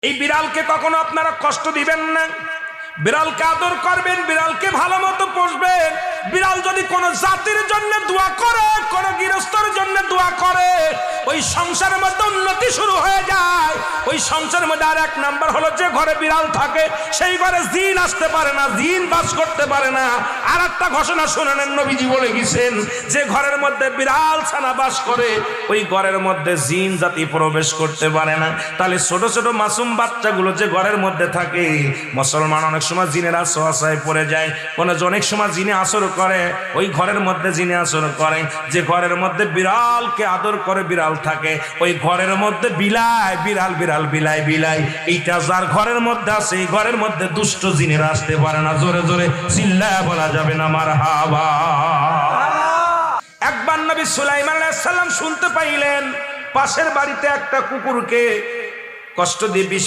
এই বিড়ালকে কখনো আপনারা কষ্ট দিবেন না, বিড়ালকে আদর করবেন, বিড়ালকে ভালো মতো পুষবেন। বিড়াল যদি কোনো জাতির জন্য দোয়া করে, কোন গৃহস্থর জন্য দোয়া করে, ওই সংসারের মধ্যে উন্নতি শুরু হয়ে যায়। ওই সংসারের মধ্যে আর এক নাম্বার হলো, যে ঘরে বিড়াল থাকে সেই ঘরে জিন আসতে পারে না, জিন বাস করতে পারে না। আর একটা ঘোষণা শুনে নেন, নবীজি বলে গেছেন, যে ঘরের মধ্যে বিড়াল ছানা বাস করে ওই ঘরের মধ্যে জিন জাতি প্রবেশ করতে পারে না। তাহলে ছোট ছোট মাসুম বাচ্চাগুলো যে ঘরের মধ্যে থাকে, মুসলমান অনেক সময় জিনের আশ্রয় পড়ে যায়, অনেক সময় জিনে আসর করে, ওই ঘরের মধ্যে জিনে আসর করে। যে ঘরের মধ্যে বিড়ালকে আদর করে বিড়াল থাকে, ওই ঘরের মধ্যে বিলাই বিড়াল বিড়াল বিলাই বিলাই, এইটা যার ঘরের মধ্যে আছে এই ঘরের মধ্যে দুষ্ট জিনেরা আসতে পারে না। জোরে জোরে চিল্লায়া বলা যাবে না মারহাবা। একবার নবী সুলাইমান আলাইহিস সালাম শুনতে পাইলেন পাশের বাড়িতে একটা কুকুরকে কষ্ট দিয়ে বিষ